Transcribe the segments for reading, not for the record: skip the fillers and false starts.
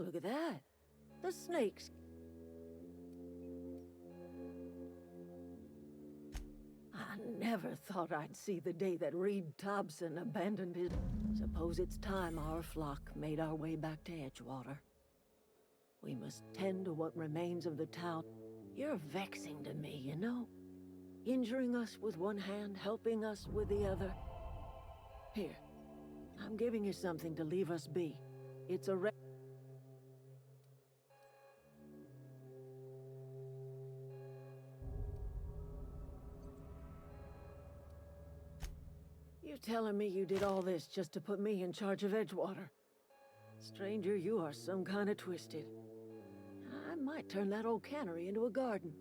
look at that. The snakes. I never thought I'd see the day that Reed Thompson abandoned his... Suppose it's time our flock made our way back to Edgewater. We must tend to what remains of the town. You're vexing to me, you know? Injuring us with one hand, helping us with the other. Here, I'm giving you something to leave us be. It's a You telling me you did all this just to put me in charge of Edgewater? Stranger, you are some kind of twisted. I might turn that old cannery into a garden.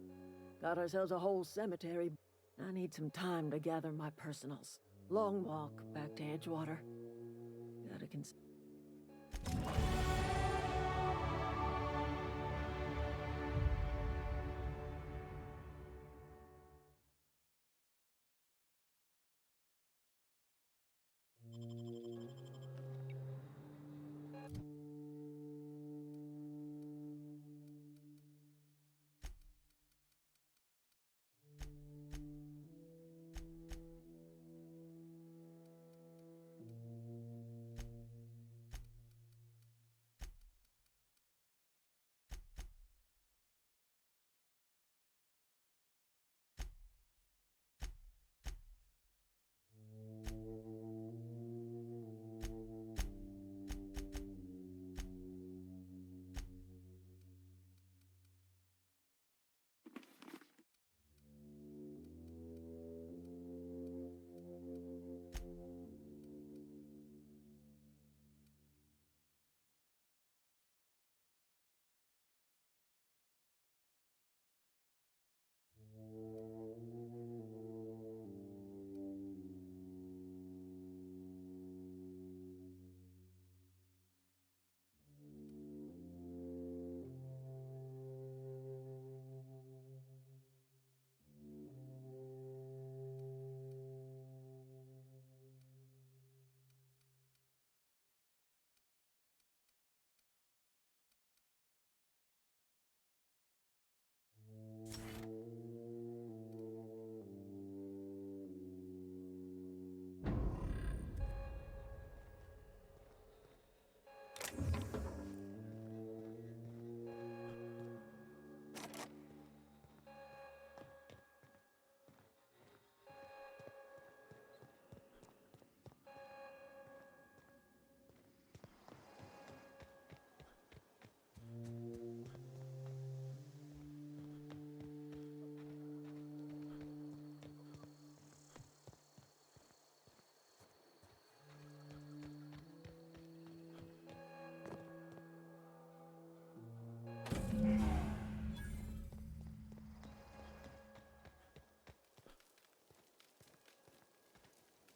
Got ourselves a whole cemetery. I need some time to gather my personals. Long walk back to Edgewater. Gotta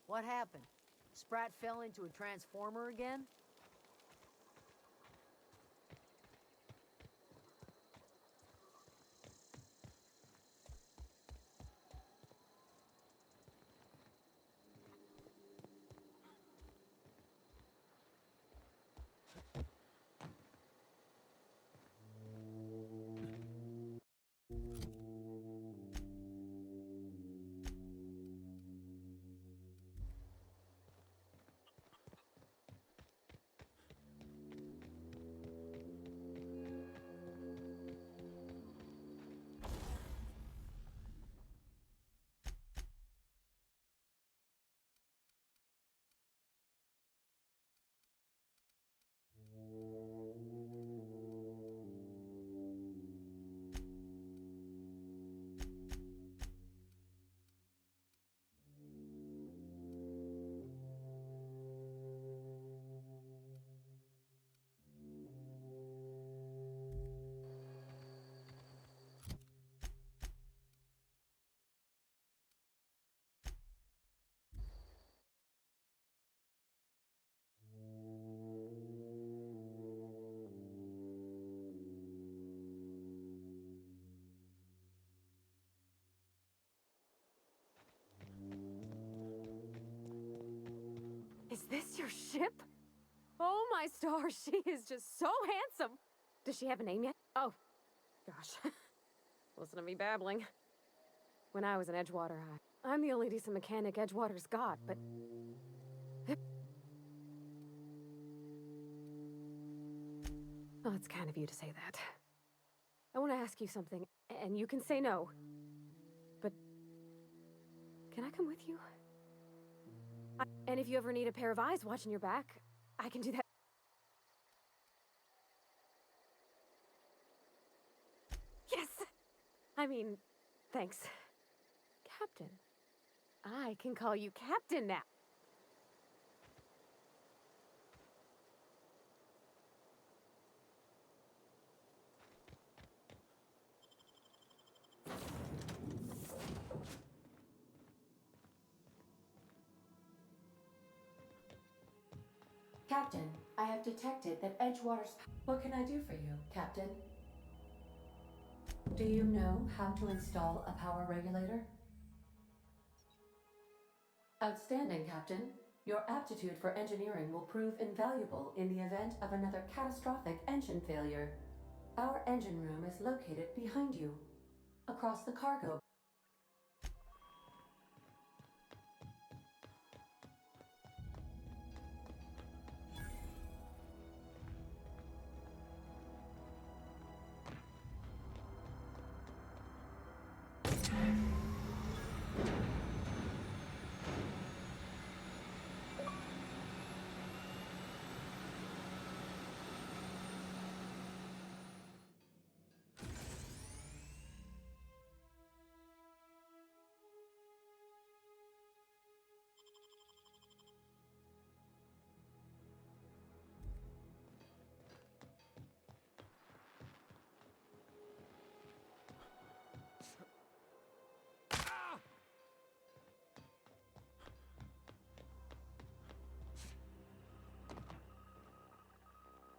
What happened? Sprat fell into a transformer again? Is this your ship? Oh my stars, she is just so handsome. Does she have a name yet? Oh, gosh. Listen to me babbling. When I was in Edgewater High, I'm the only decent mechanic Edgewater's got, but... Oh, it's kind of you to say that. I want to ask you something, and you can say no. But... can I come with you? And if you ever need a pair of eyes watching your back, I can do that. Yes! I mean, thanks. Captain. I can call you Captain now. Captain, I have detected that Edgewater's... What can I do for you, Captain? Do you know how to install a power regulator? Outstanding, Captain. Your aptitude for engineering will prove invaluable in the event of another catastrophic engine failure. Our engine room is located behind you, across the cargo.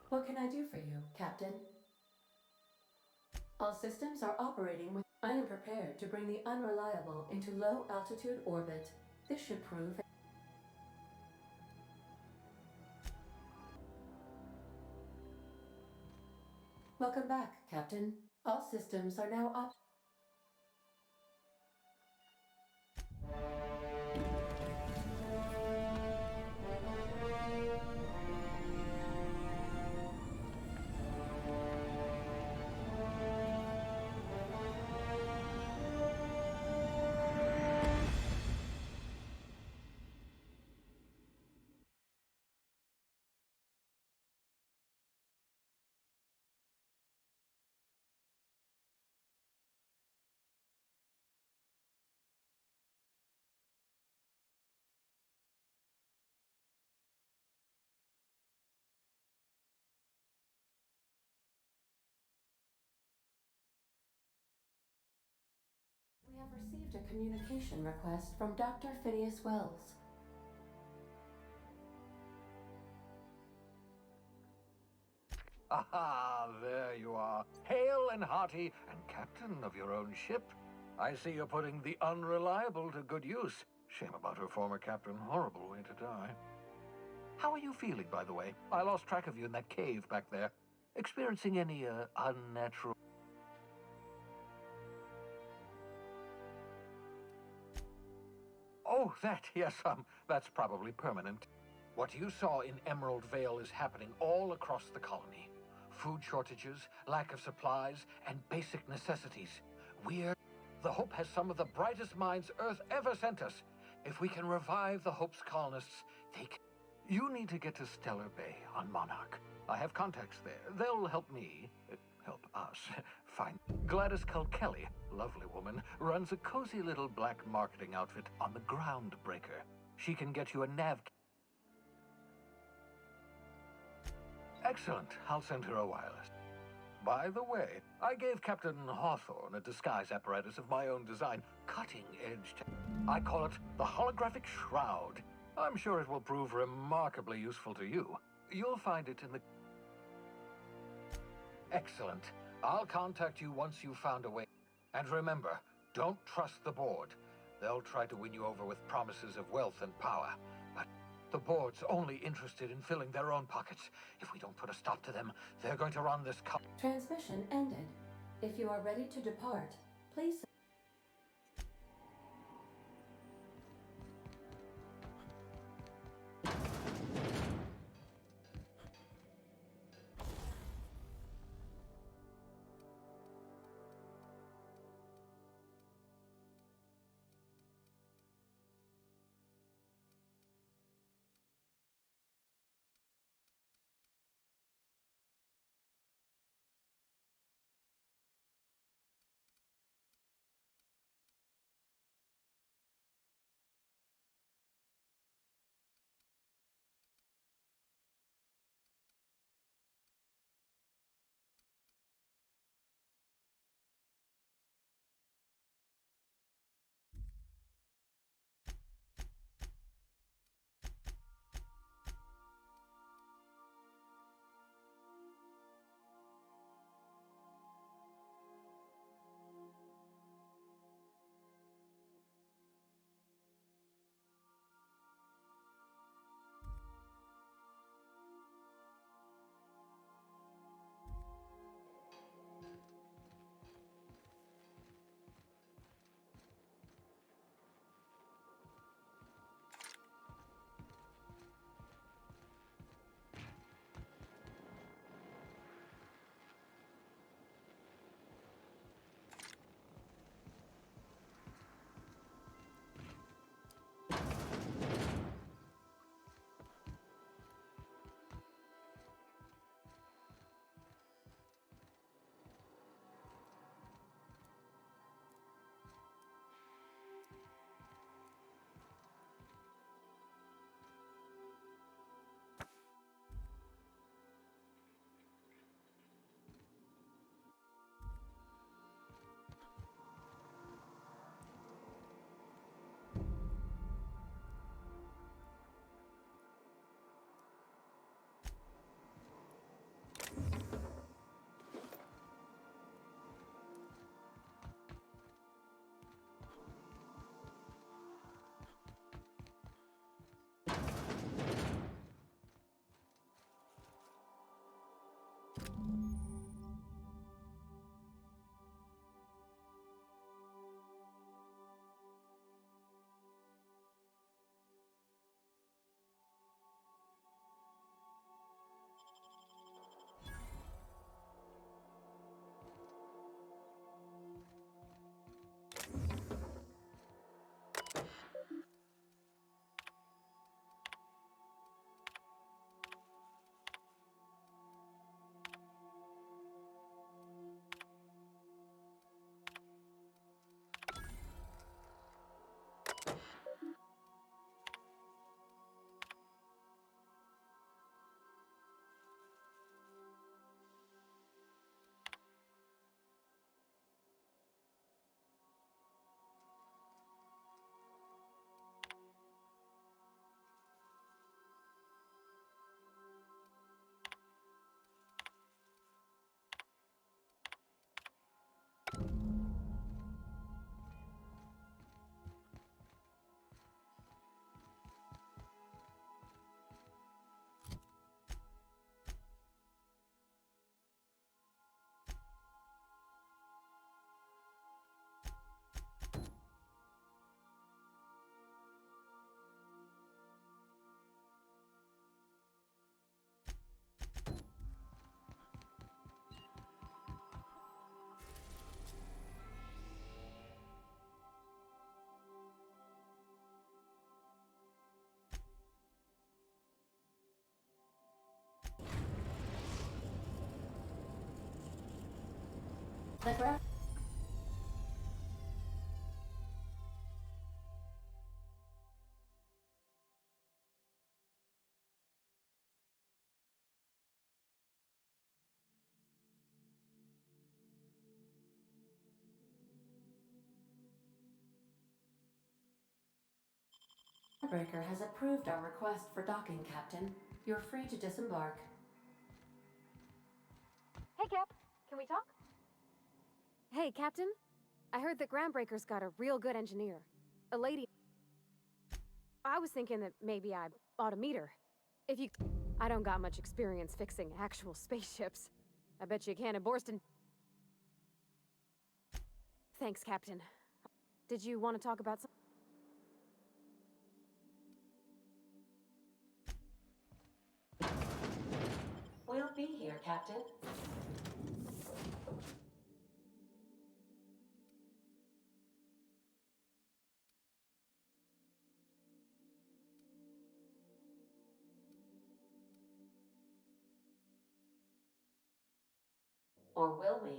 What can I do for you, Captain? All systems are operating with... I am prepared to bring the Unreliable into low-altitude orbit. This should prove... Welcome back, Captain. All systems are now op... We have received a communication request from Dr. Phineas Wells. Aha, there you are. Hale and hearty, and captain of your own ship. I see you're putting the Unreliable to good use. Shame about her former captain. Horrible way to die. How are you feeling, by the way? I lost track of you in that cave back there. Experiencing any, unnatural... Oh, that, yes, that's probably permanent. What you saw in Emerald Vale is happening all across the colony. Food shortages, lack of supplies, and basic necessities. The Hope has some of the brightest minds Earth ever sent us. If we can revive the Hope's colonists, you need to get to Stellar Bay on Monarch. I have contacts there. They'll help me, help us, find... Gladys Culkelly, lovely woman, runs a cozy little black marketing outfit on the Groundbreaker. She can get you a nav... Excellent. I'll send her a wireless. By the way, I gave Captain Hawthorne a disguise apparatus of my own design. Cutting-edge I call it the Holographic Shroud. I'm sure it will prove remarkably useful to you. You'll find it in the... Excellent. I'll contact you once you've found a way. And remember, don't trust the board. They'll try to win you over with promises of wealth and power. But The board's only interested in filling their own pockets. If we don't put a stop to them, they're going to run this Transmission ended. If you are ready to depart, please. The ground. Breaker has approved our request for docking, Captain. You're free to disembark. Hey, Cap. Can we talk? Hey, Captain. I heard that Groundbreaker's got a real good engineer. A lady... I was thinking that maybe I ought to meet her. If you... I don't got much experience fixing actual spaceships. I bet you can at Borston. Thanks, Captain. Did you want to talk about some... We'll be here, Captain. Or will we?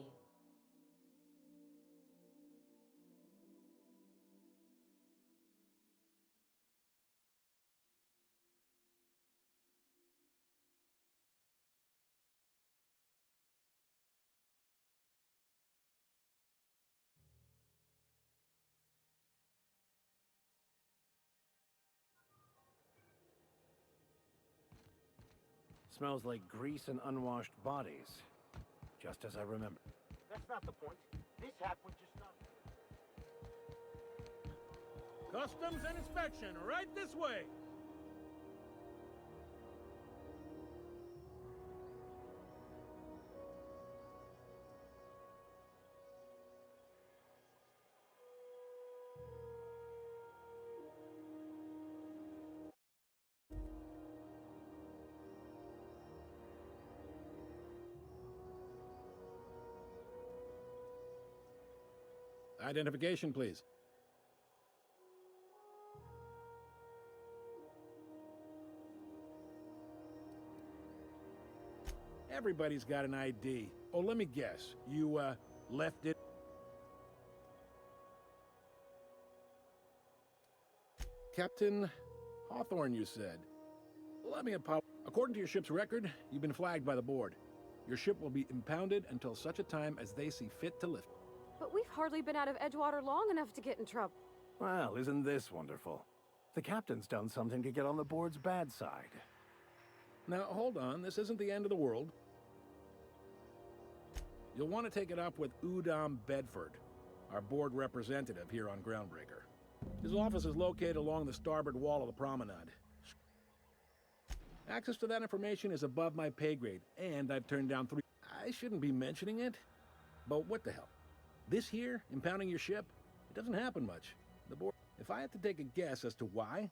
Smells like grease and unwashed bodies. Just as I remember. That's not the point. This hat was just not... Customs and inspection, right this way! Identification, please. Everybody's got an ID. Oh, let me guess. You, left it... Captain Hawthorne, you said. Let me apologize. According to your ship's record, you've been flagged by the board. Your ship will be impounded until such a time as they see fit to lift. But we've hardly been out of Edgewater long enough to get in trouble. Well, isn't this wonderful? The captain's done something to get on the board's bad side. Now, hold on. This isn't the end of the world. You'll want to take it up with Udom Bedford, our board representative here on Groundbreaker. His office is located along the starboard wall of the promenade. Access to that information is above my pay grade, and I've turned down 3... I shouldn't be mentioning it, but what the hell? This here, impounding your ship, it doesn't happen much. The board... If I had to take a guess as to why...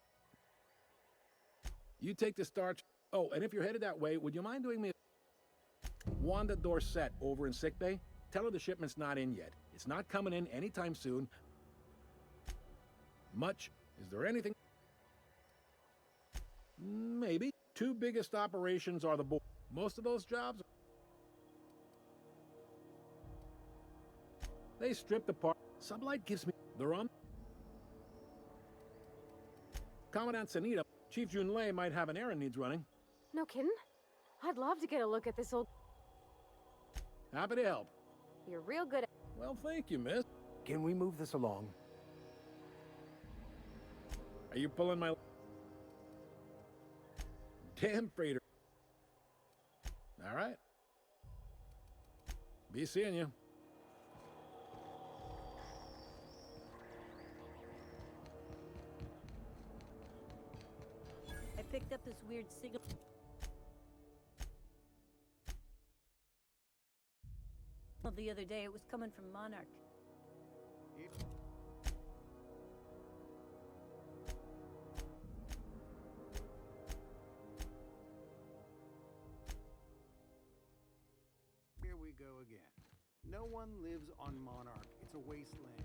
You take the starch... Oh, and if you're headed that way, would you mind doing me a... Wanda Dorset over in sickbay? Tell her the shipment's not in yet. It's not coming in anytime soon. Much. Is there anything... Maybe. Two biggest operations are the board. Most of those jobs... They stripped apart. Sublight gives me... They're on... Commandant Sanita, Chief Junlei might have an errand needs running. No kidding? I'd love to get a look at this old... Happy to help. You're real good at... Well, thank you, miss. Can we move this along? Are you pulling my... Damn freighter. All right. Be seeing you. I picked up this weird signal. The other day, it was coming from Monarch. Here we go again. No one lives on Monarch. It's a wasteland.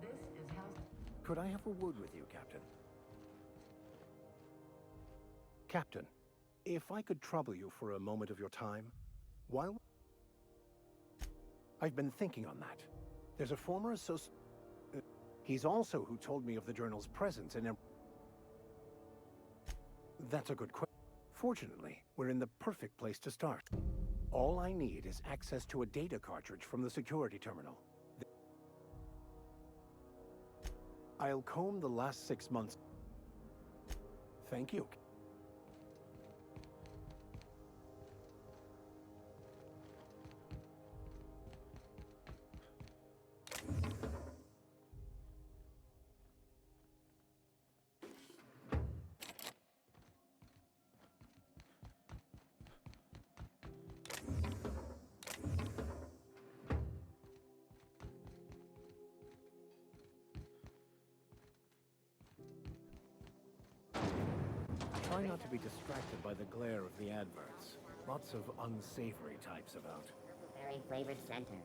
This is how... Could I have a word with you, Captain? Captain, if I could trouble you for a moment of your time, while... I've been thinking on that. There's a former associate... he's also who told me of the journal's presence in... That's a good question. Fortunately, we're in the perfect place to start. All I need is access to a data cartridge from the security terminal. I'll comb the last 6 months. Thank you. Try not to be distracted by the glare of the adverts. Lots of unsavory types about. Very flavored center.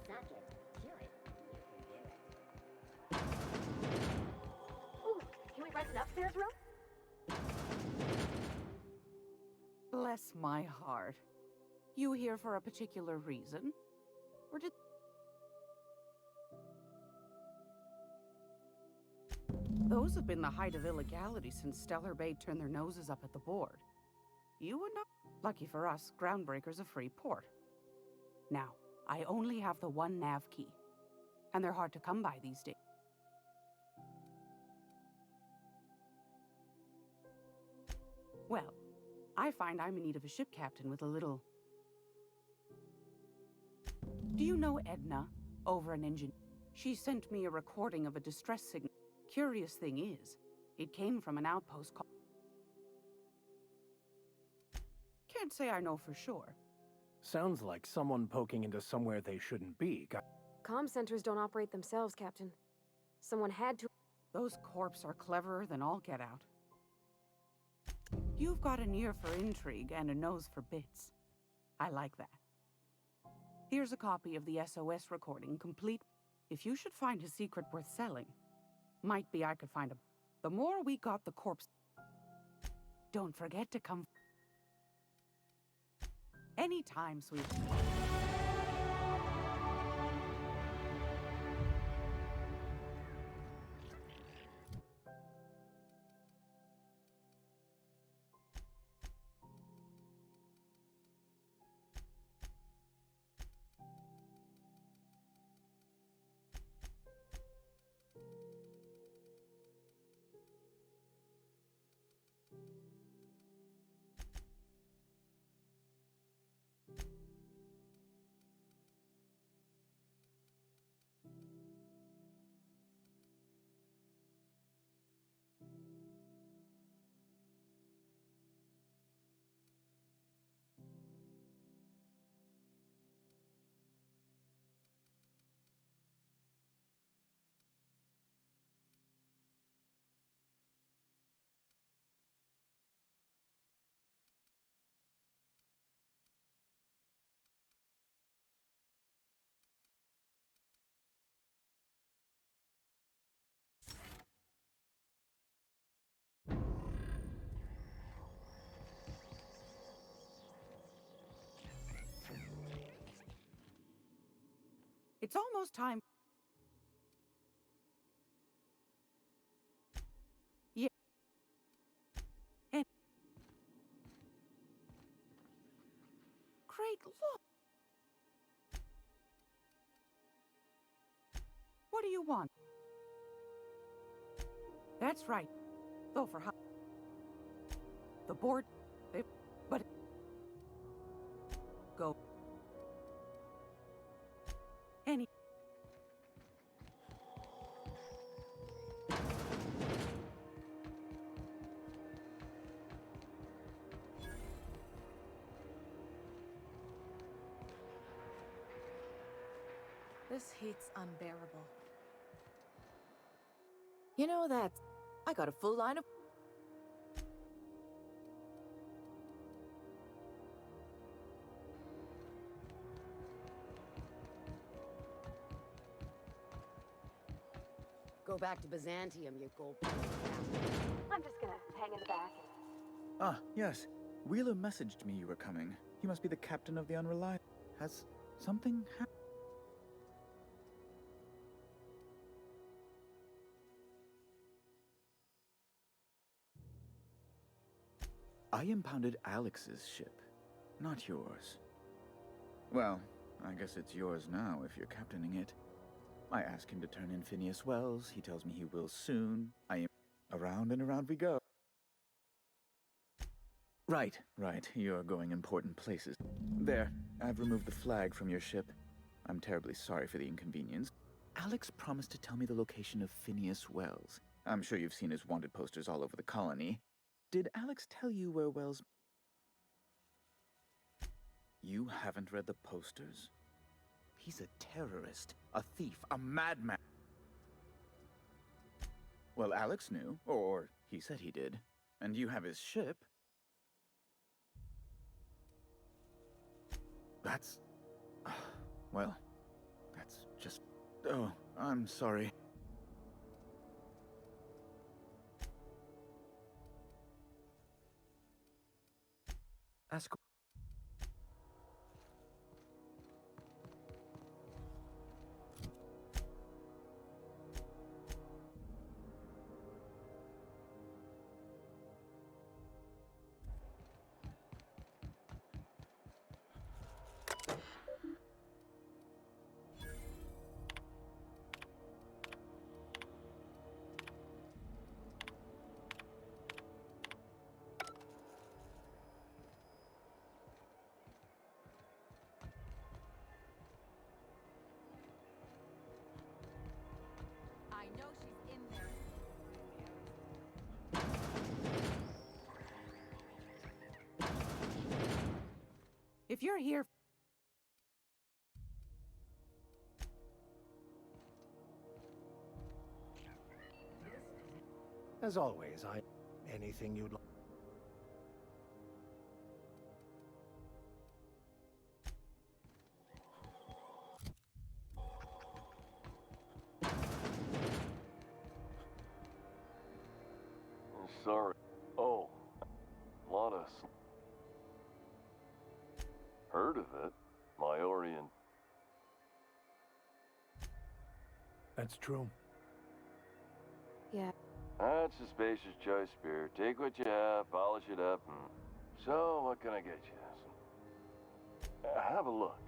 Suck it. Chew it. Ooh, can we rent an upstairs room? Bless my heart. You here for a particular reason? Or did... Those have been the height of illegality since Stellar Bay turned their noses up at the board. You would not... Lucky for us, Groundbreaker's a free port. Now, I only have the one nav key. And they're hard to come by these days. Well, I find I'm in need of a ship captain with a little... Do you know Edna, over an engine? She sent me a recording of a distress signal. Curious thing is, it came from an outpost called... Can't say I know for sure. Sounds like someone poking into somewhere they shouldn't be. Comm centers don't operate themselves, Captain. Someone had to... Those corps are cleverer than all get out. You've got an ear for intrigue and a nose for bits. I like that. Here's a copy of the SOS recording, complete. If you should find a secret worth selling, might be I could find a... The more we got the corpse... Don't forget to come... Anytime, sweet. It's almost time. Yeah. And... Great, look! What do you want? That's right. Though for how... The board... But... Go... Any... This heat's unbearable. You know that... I got a full line of... Go back to Byzantium, you gold. I'm just gonna hang in the back. Ah, yes. Wheeler messaged me you were coming. He must be the captain of the Unreliable. Has something happened? I impounded Alex's ship, not yours. Well, I guess it's yours now if you're captaining it. I ask him to turn in Phineas Wells. He tells me he will soon. I am... Around and around we go. Right. You're going important places. There, I've removed the flag from your ship. I'm terribly sorry for the inconvenience. Alex promised to tell me the location of Phineas Wells. I'm sure you've seen his wanted posters all over the colony. Did Alex tell you where Wells... You haven't read the posters? He's a terrorist, a thief, a madman. Well, Alex knew, or he said he did. and you have his ship. That's... well, that's just... oh, I'm sorry. Ask... I know she's in there. If you're here... As always, anything you'd like. Sorry. Oh, Lotus. Heard of it? My Orient. That's true. Yeah. That's a spacious choice, Spear. Take what you have, polish it up, and... So, what can I get you? Have a look.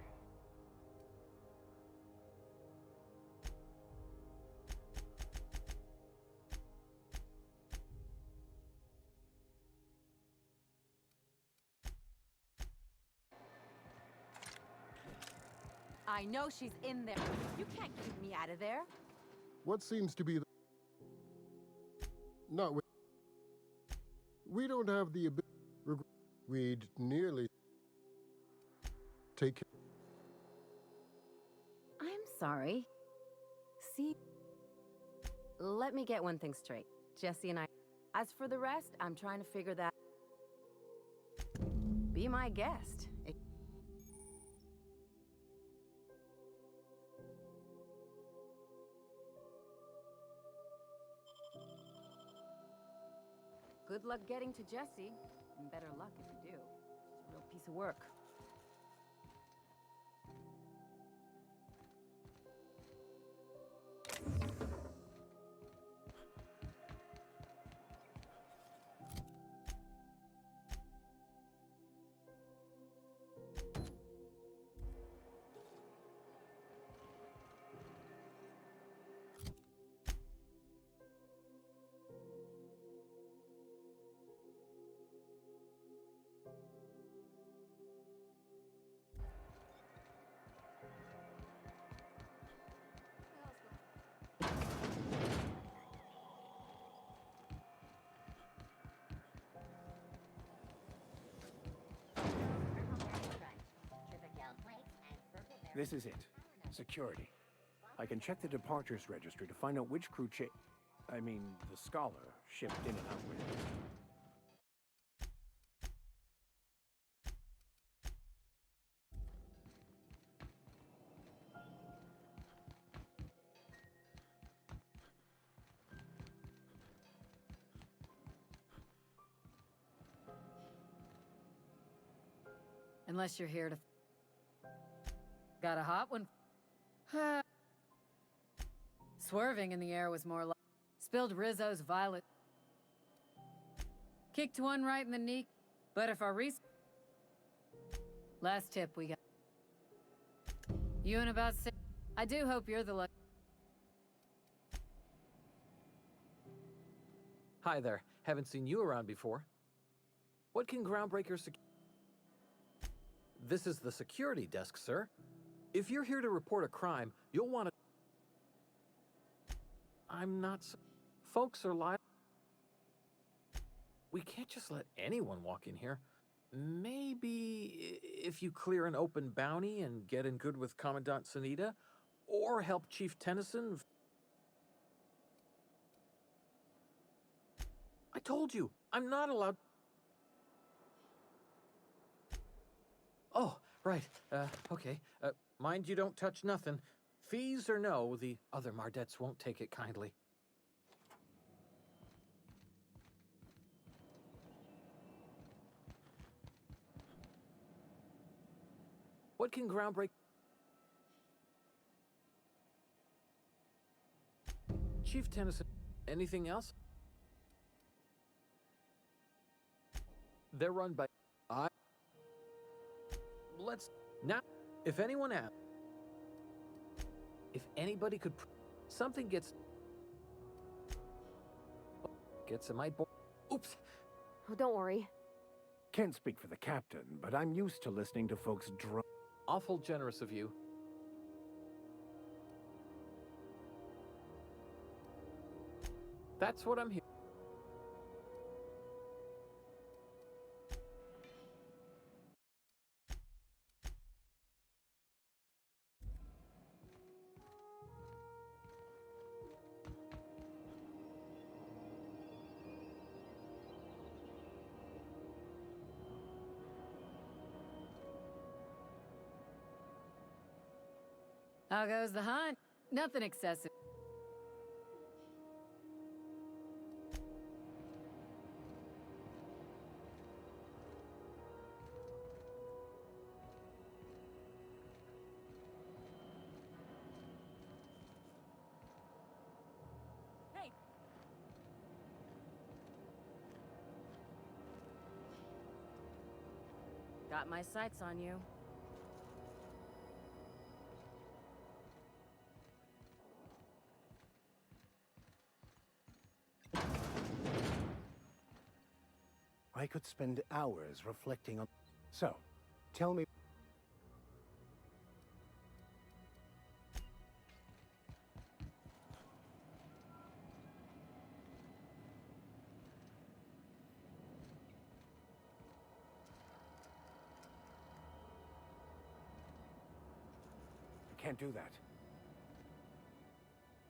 I know she's in there. You can't keep me out of there. What seems to be the... Not with... We don't have the ability... We'd nearly... Take care... I'm sorry. See, let me get one thing straight. Jesse and I... As for the rest, I'm trying to figure that... Be my guest. Good luck getting to Jesse, and better luck if you do. She's a real piece of work. This is it. Security. I can check the departures registry to find out which crew the Scholar shipped in and out with. Unless you're here to... Got a hot one? Swerving in the air was more like... Spilled Rizzo's violet. Kicked one right in the knee. But if our Last tip we got. You in about 6... I do hope you're the luck... Hi there. Haven't seen you around before. What can Groundbreaker This is the security desk, sir. If you're here to report a crime, you'll want to... I'm not... Folks are liable. We can't just let anyone walk in here. Maybe if you clear an open bounty and get in good with Commandant Sunita, or help Chief Tennyson... I told you, I'm not allowed... Oh, right. Okay. Mind you don't touch nothing. Fees or no, the other Mardettes won't take it kindly. What can groundbreak... Chief Tennyson, anything else? They're run by... Let's... Now, if anyone asks... If anybody could... Something gets... Gets a might... Oops! Oh, don't worry. Can't speak for the captain, but I'm used to listening to folks Awful generous of you. That's what I'm here. How goes the hunt? Nothing excessive. Hey. Got my sights on you. I could spend hours reflecting on... So, tell me... I can't do that.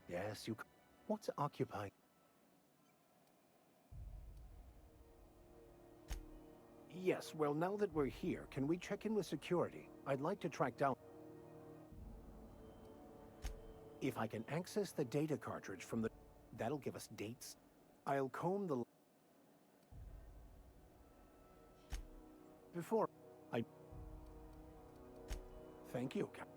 Yes, you... What's occupying... Yes, well, now that we're here, can we check in with security? I'd like to track down... If I can access the data cartridge from the... That'll give us dates. I'll comb the... Before I... Thank you, Cap.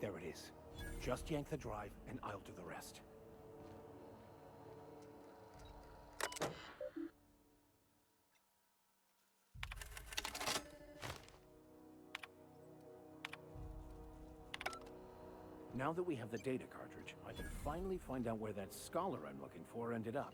There it is. Just yank the drive, and I'll do the rest. Now that we have the data cartridge, I can finally find out where that scholar I'm looking for ended up.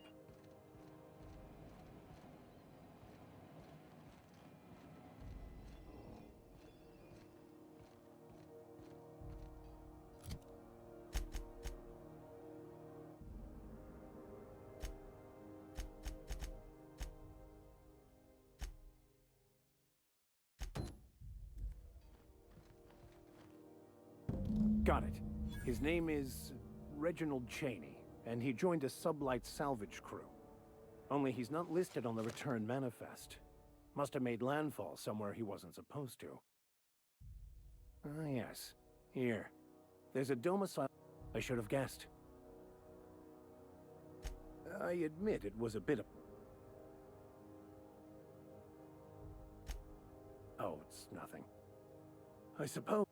Got it. His name is Reginald Cheney, and he joined a sublight salvage crew. Only he's not listed on the return manifest. Must have made landfall somewhere he wasn't supposed to. Ah, yes. Here. There's a domicile. I should have guessed. I admit it was a bit of... Oh, it's nothing. I suppose...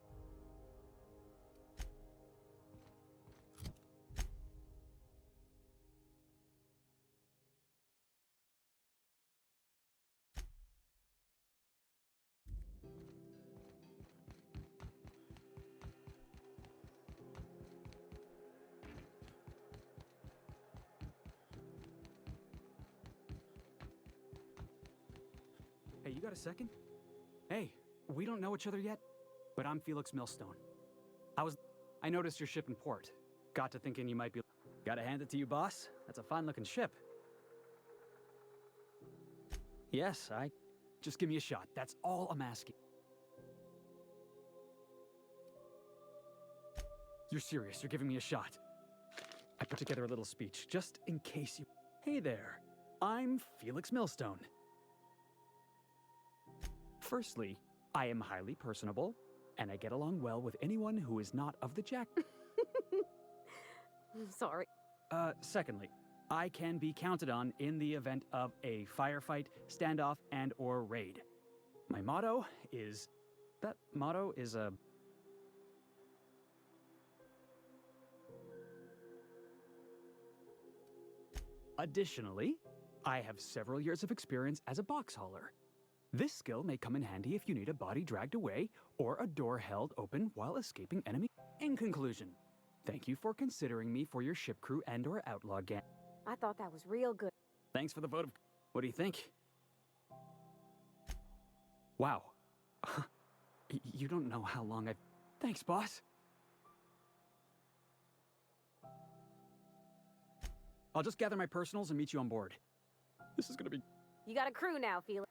Hey, you got a second? Hey, we don't know each other yet, but I'm Felix Millstone. I noticed your ship in port. Got to thinking you might be... Gotta hand it to you, boss. That's a fine-looking ship. Yes, just give me a shot. That's all I'm asking. You're serious, you're giving me a shot. I put together a little speech, just in case you... Hey there, I'm Felix Millstone. Firstly, I am highly personable, and I get along well with anyone who is not of the Jack... Sorry. Secondly, I can be counted on in the event of a firefight, standoff, and/or raid. My motto is... That motto is a... Additionally, I have several years of experience as a box hauler. This skill may come in handy if you need a body dragged away or a door held open while escaping enemy. In conclusion, thank you for considering me for your ship crew and/or outlaw gang. I thought that was real good. Thanks for the vote of... What do you think? Wow. You don't know how long I've... Thanks, boss. I'll just gather my personals and meet you on board. This is gonna be... You got a crew now, Felix.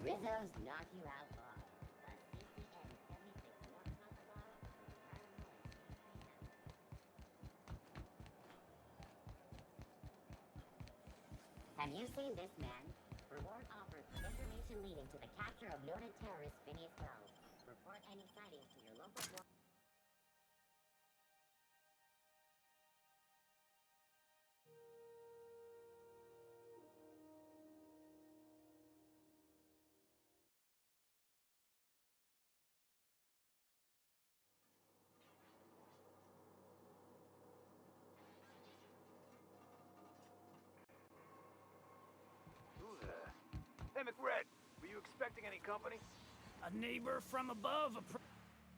Rizzo's Knock You Out Law. A CCN 76 Mortal Law. Have you seen this man? Reward offered for information leading to the capture of noted terrorist Phineas Wells. Report any sightings to your local board. Hey, McRed, were you expecting any company? A neighbor from above.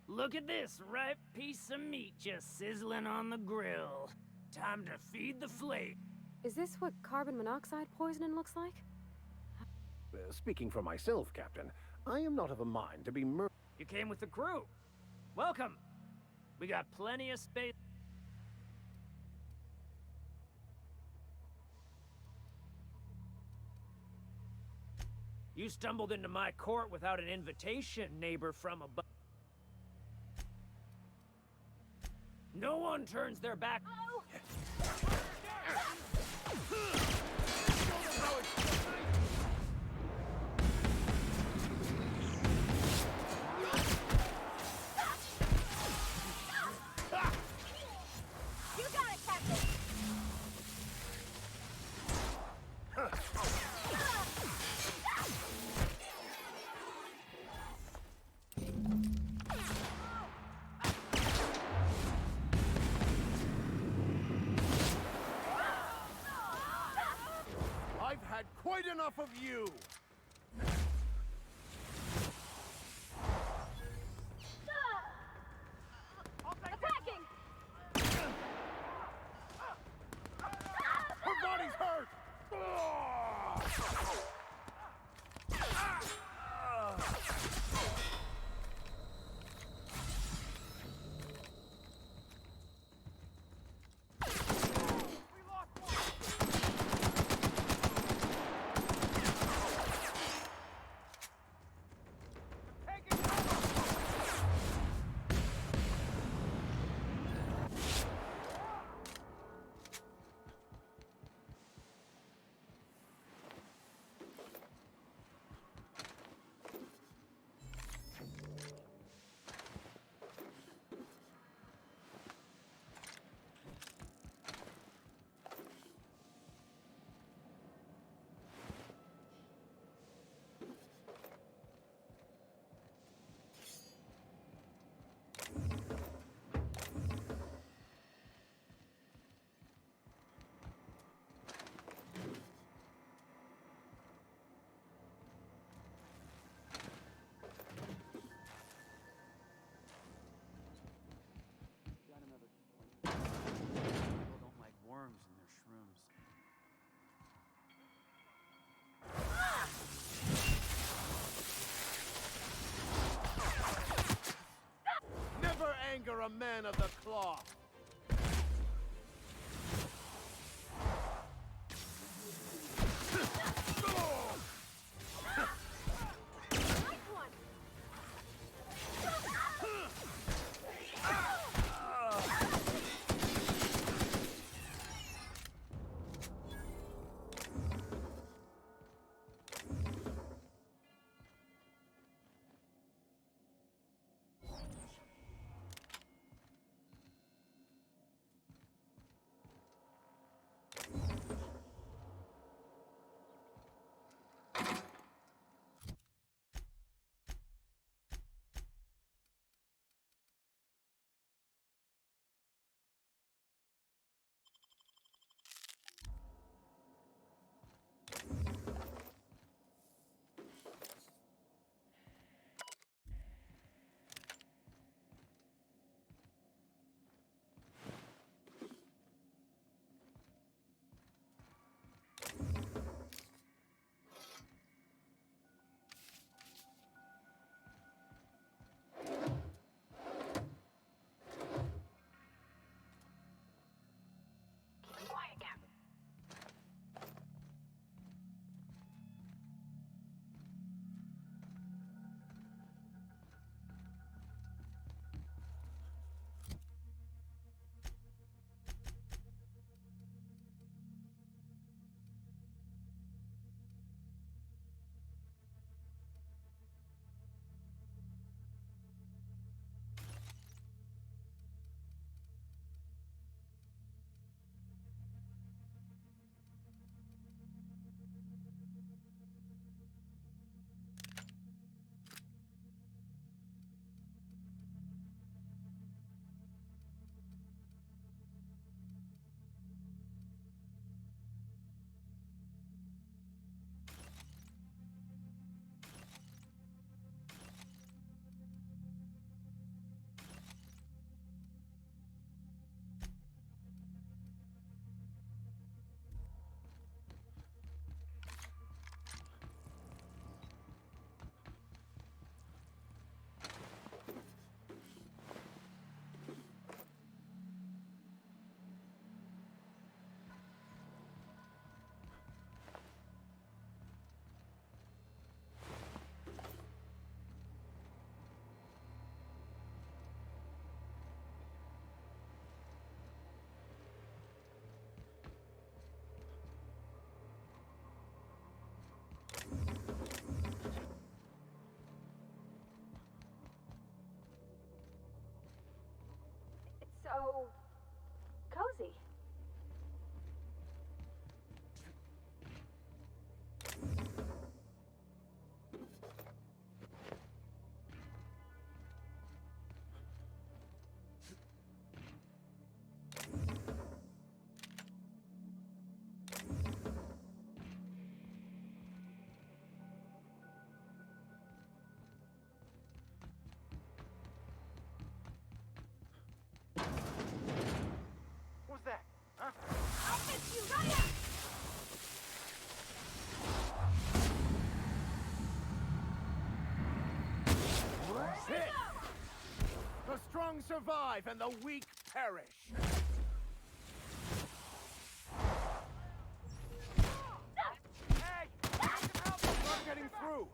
Look at this ripe piece of meat just sizzling on the grill. Time to feed the flame. Is this what carbon monoxide poisoning looks like? Speaking for myself, Captain, I am not of a mind to be You came with the crew. Welcome. We got plenty of space. You stumbled into my court without an invitation, neighbor from above. No one turns their back. Oh. You got it, Captain! I've had quite enough of you! Attacking! Her body's hurt! a man of the cloth. So cozy. What's that? Huh? I'll fix you right up! Hit! The strong survive and the weak perish. Hey! Not getting through.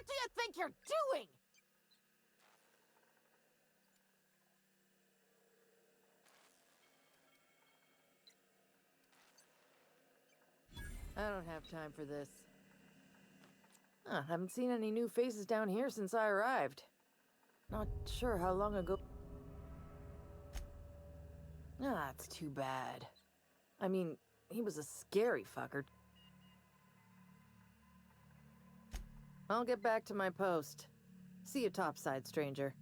do you think you're doing? I don't have time for this. Haven't seen any new faces down here since I arrived. Not sure how long ago. It's too bad. I mean, he was a scary fucker. I'll get back to my post. See you topside, stranger.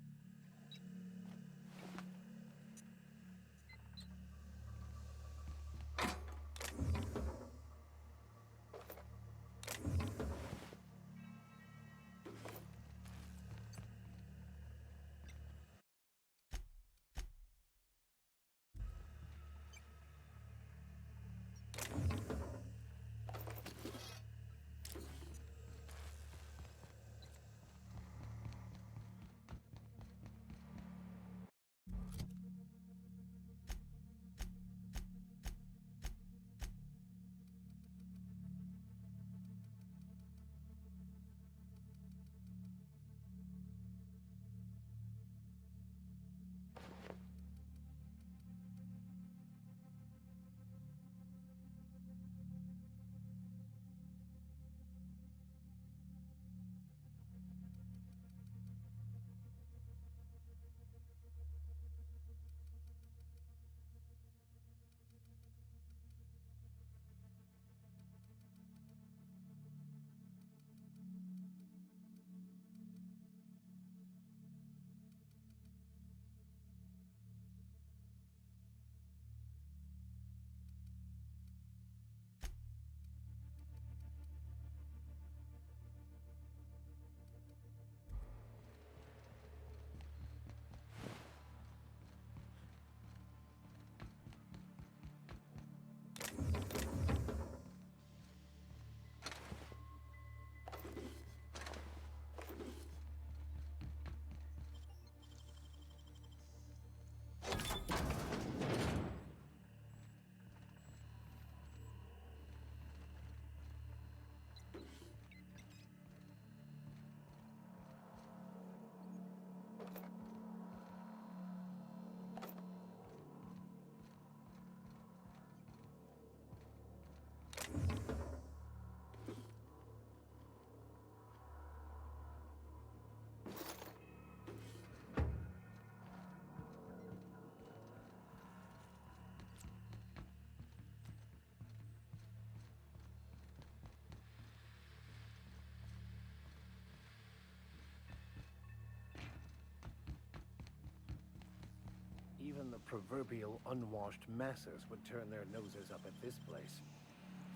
Even the proverbial unwashed masses would turn their noses up at this place.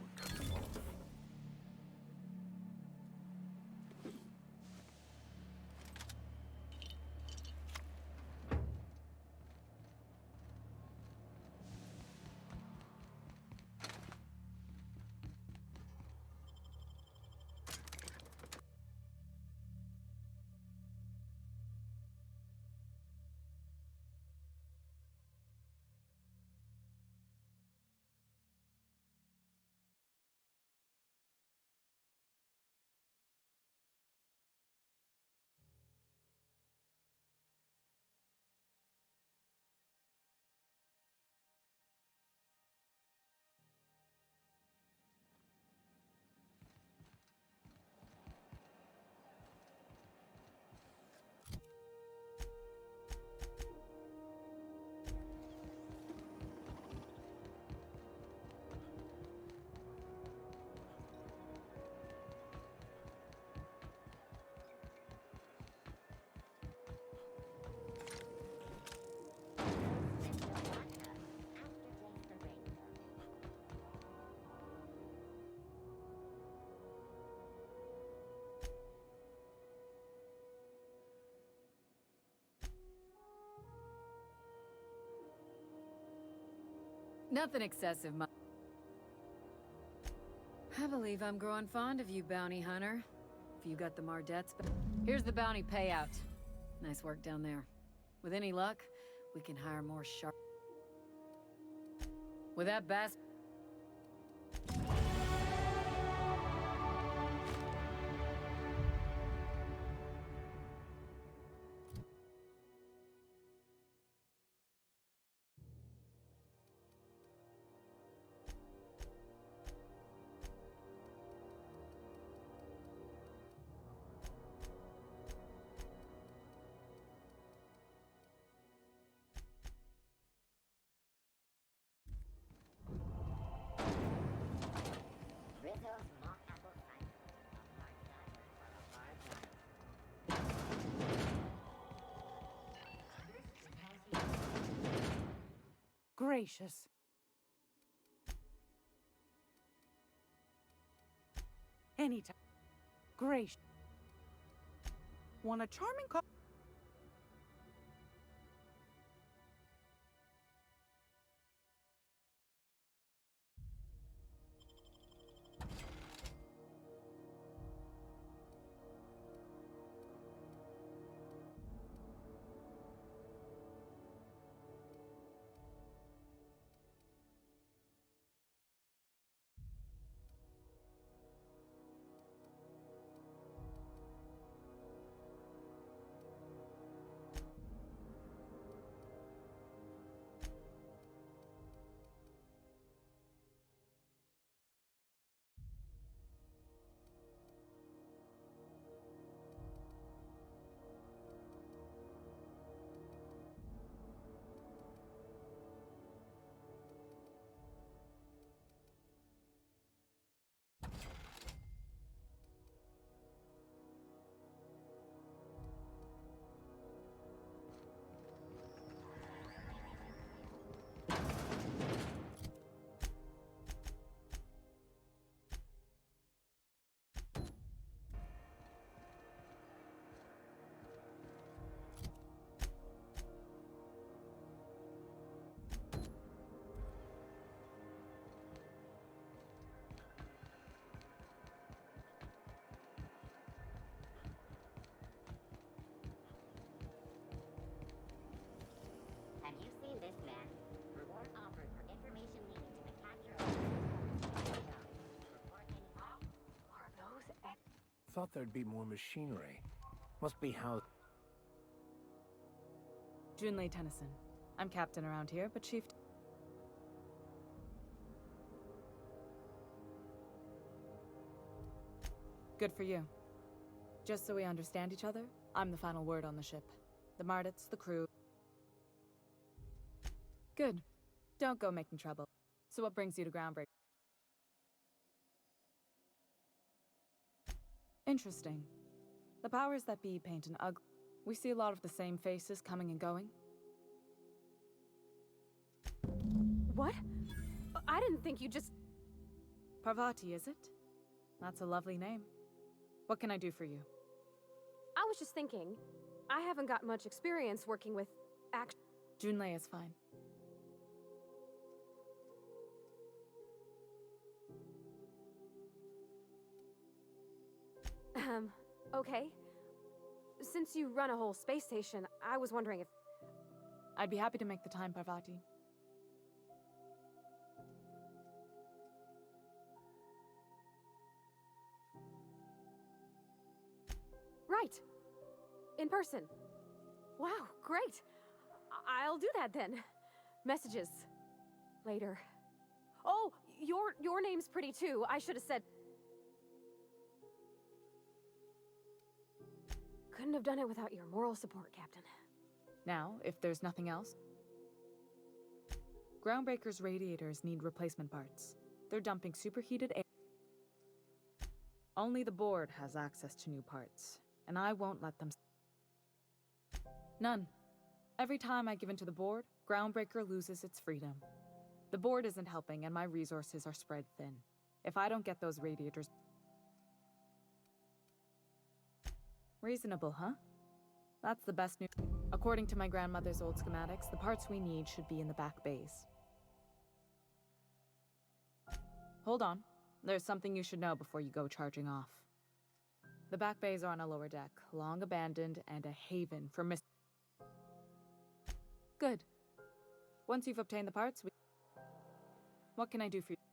Would cut them off. Nothing excessive, I believe I'm growing fond of you, bounty hunter. If you got the Mardettes, here's the bounty payout. Nice work down there. With any luck, we can hire more sharp. With that gracious. Anytime. Gracious. Want a charming Have you seen this man? Reward offered for information leading to the capture of... Report any... Are those... Thought there'd be more machinery. Must be how... Junlei Tennyson. I'm captain around here, but chief... Good for you. Just so we understand each other, I'm the final word on the ship. The Mardets, the crew... Good. Don't go making trouble. So what brings you to Groundbreaker? Interesting. The powers that be paint an ugly... We see a lot of the same faces coming and going. What? I didn't think you just... Parvati, is it? That's a lovely name. What can I do for you? I was just thinking, I haven't got much experience working with Junlei is fine. Okay. Since you run a whole space station, I was wondering if... I'd be happy to make the time, Parvati. Right. In person. Wow, great. I'll do that then. Messages. Later. Oh, your name's pretty too. I should have said... Couldn't have done it without your moral support, Captain. Now, if there's nothing else... Groundbreaker's radiators need replacement parts. They're dumping superheated air. Only the board has access to new parts, and I won't let them... None. Every time I give in to the board, Groundbreaker loses its freedom. The board isn't helping, and my resources are spread thin. If I don't get those radiators... Reasonable, huh? That's the best news. According to my grandmother's old schematics, the parts we need should be in the back bays. Hold on. There's something you should know before you go charging off. The back bays are on a lower deck, long abandoned, and a haven for Good. Once you've obtained the parts, What can I do for you?